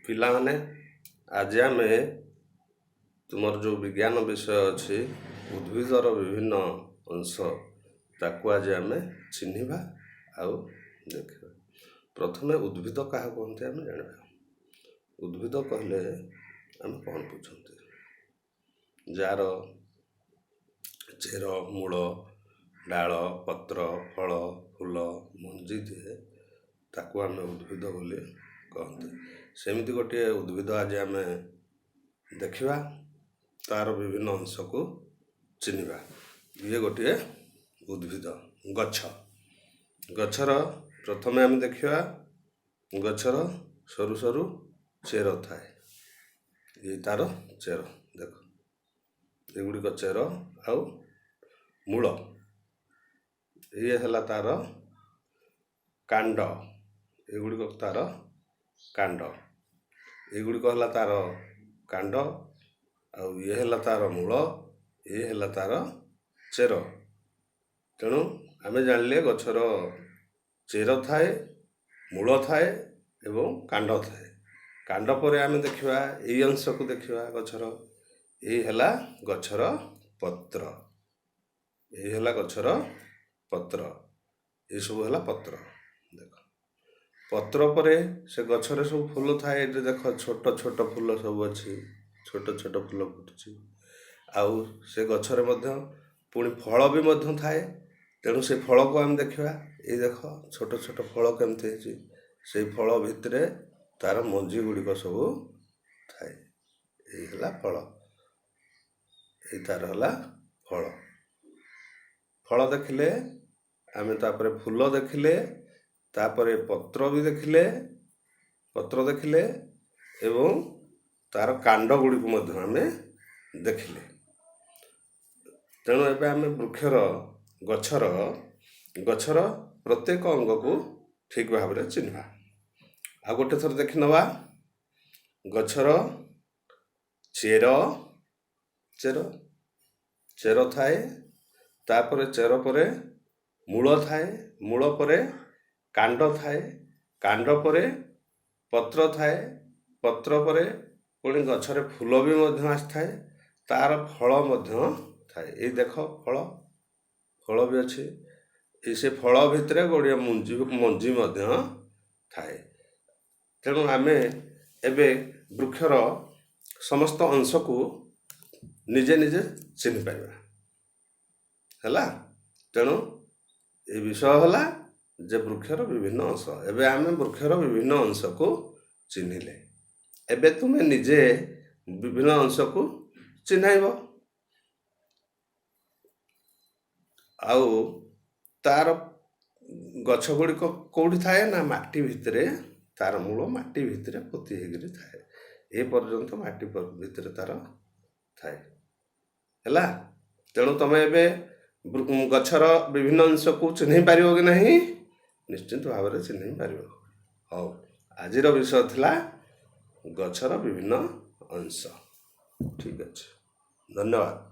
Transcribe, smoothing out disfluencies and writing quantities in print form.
ପିଲାମାନେ ଆଜି ଆମେ ତୁମର ଯେଉଁ ବିଜ୍ଞାନ ବିଷୟ ଅଛି ଉଦ୍ଭିଦର ବିଭିନ୍ନ ଅଂଶ ତାକୁ ଆଜି ଆମେ ଚିହ୍ନିବା ଆଉ ଦେଖିବା। ପ୍ରଥମେ ଉଦ୍ଭିଦ କାହା କୁହନ୍ତି ଆମେ ଜାଣିବା। ଉଦ୍ଭିଦ କହିଲେ ଆମେ କ'ଣ ବୁଝନ୍ତି? ଯାହାର ଚେର, ମୂଳ, ଡାଳ, ପତ୍ର, ଫଳ, ଫୁଲ, ମଞ୍ଜି ଦିଏ ତାକୁ ଆମେ ଉଦ୍ଭିଦ ବୋଲି କହନ୍ତି। ସେମିତି ଗୋଟିଏ ଉଦ୍ଭିଦ ଆଜି ଆମେ ଦେଖିବା, ତାର ବିଭିନ୍ନ ଅଂଶକୁ ଚିହ୍ନିବା। ଇଏ ଗୋଟିଏ ଉଦ୍ଭିଦ, ଗଛ। ଗଛର ପ୍ରଥମେ ଆମେ ଦେଖିବା ଗଛର ସରୁ ସରୁ ଚେର ଥାଏ। ଇଏ ତାର ଚେର, ଦେଖ ଏଗୁଡ଼ିକ ଚେର ଆଉ ମୂଳ। ଇଏ ହେଲା ତାର କାଣ୍ଡ, ଏଗୁଡ଼ିକ ତାର କାଣ୍ଡ। ଏଗୁଡ଼ିକ ହେଲା ତାର କାଣ୍ଡ ଆଉ ଇଏ ହେଲା ତାର ମୂଳ, ଇଏ ହେଲା ତାର ଚେର। ତେଣୁ ଆମେ ଜାଣିଲେ ଗଛର ଚେର ଥାଏ, ମୂଳ ଥାଏ ଏବଂ କାଣ୍ଡ ଥାଏ। କାଣ୍ଡ ପରେ ଆମେ ଦେଖିବା ଏଇ ଅଂଶକୁ ଦେଖିବା ଗଛର। ଏଇ ହେଲା ଗଛର ପତ୍ର, ଏଇ ହେଲା ଗଛର ପତ୍ର, ଏସବୁ ହେଲା ପତ୍ର। ଦେଖ ପତ୍ର ପରେ ସେ ଗଛରେ ସବୁ ଫୁଲ ଥାଏ। ଏଠି ଦେଖ ଛୋଟ ଛୋଟ ଫୁଲ ସବୁ ଅଛି, ଛୋଟ ଛୋଟ ଫୁଲ ଫୁଟୁଛି। ଆଉ ସେ ଗଛରେ ମଧ୍ୟ ପୁଣି ଫଳ ବି ମଧ୍ୟ ଥାଏ। ତେଣୁ ସେ ଫଳକୁ ଆମେ ଦେଖିବା। ଏଇ ଦେଖ ଛୋଟ ଛୋଟ ଫଳ କେମିତି ହେଇଛି, ସେଇ ଫଳ ଭିତରେ ତାର ମଞ୍ଜି ଗୁଡ଼ିକ ସବୁ ଥାଏ। ଏଇ ହେଲା ଫଳ, ଏଇ ତାର ହେଲା ଫଳ। ଫଳ ଦେଖିଲେ ଆମେ ତାପରେ ଫୁଲ ଦେଖିଲେ, ତାପରେ ପତ୍ର ବି ଦେଖିଲେ, ପତ୍ର ଦେଖିଲେ ଏବଂ ତାର କାଣ୍ଡ ଗୁଡ଼ିକୁ ମଧ୍ୟ ଆମେ ଦେଖିଲେ। ତେଣୁ ଏବେ ଆମେ ବୃକ୍ଷର ଗଛର ପ୍ରତ୍ୟେକ ଅଙ୍ଗକୁ ଠିକ ଭାବରେ ଚିହ୍ନିବା। ଆଉ ଗୋଟେ ଥର ଦେଖିନେବା ଗଛର ଚେର ଥାଏ, ତାପରେ ଚେର ପରେ ମୂଳ ଥାଏ, ମୂଳ ପରେ କାଣ୍ଡ ଥାଏ, କାଣ୍ଡ ପରେ ପତ୍ର ଥାଏ, ପତ୍ର ପରେ ପୁଣି ଗଛରେ ଫୁଲ ବି ମଧ୍ୟ ଆସିଥାଏ, ତାର ଫଳ ମଧ୍ୟ ଥାଏ। ଏଇ ଦେଖ ଫଳ ବି ଅଛି। ସେ ଫଳ ଭିତରେ ଗୋଟିଏ ମଞ୍ଜି ମଧ୍ୟ ଥାଏ। ତେଣୁ ଆମେ ଏବେ ବୃକ୍ଷର ସମସ୍ତ ଅଂଶକୁ ନିଜେ ନିଜେ ଚିହ୍ନି ପାରିବା ହେଲା। ତେଣୁ ଏ ବିଷୟ ହେଲା ଯେ ବୃକ୍ଷର ବିଭିନ୍ନ ଅଂଶ। ଏବେ ଆମେ ବୃକ୍ଷର ବିଭିନ୍ନ ଅଂଶକୁ ଚିହ୍ନିଲେ। ଏବେ ତୁମେ ନିଜେ ବିଭିନ୍ନ ଅଂଶକୁ ଚିହ୍ନାଇବ। ଆଉ ତାର ଗଛ ଗୁଡ଼ିକ କେଉଁଠି ଥାଏ ନା ମାଟି ଭିତରେ, ତାର ମୂଳ ମାଟି ଭିତରେ ପୋତି ହେଇକରି ଥାଏ। ଏ ପର୍ଯ୍ୟନ୍ତ ମାଟି ଭିତରେ ତାର ଥାଏ ହେଲା। ତେଣୁ ତମେ ଏବେ ଗଛର ବିଭିନ୍ନ ଅଂଶକୁ ଚିହ୍ନି ପାରିବ କି ନାହିଁ? ନିଶ୍ଚିତ ଭାବରେ ଚିହ୍ନି ପାରିବ। ହଉ, ଆଜିର ବିଷୟ ଥିଲା ଗଛର ବିଭିନ୍ନ ଅଂଶ। ଠିକ ଅଛି, ଧନ୍ୟବାଦ।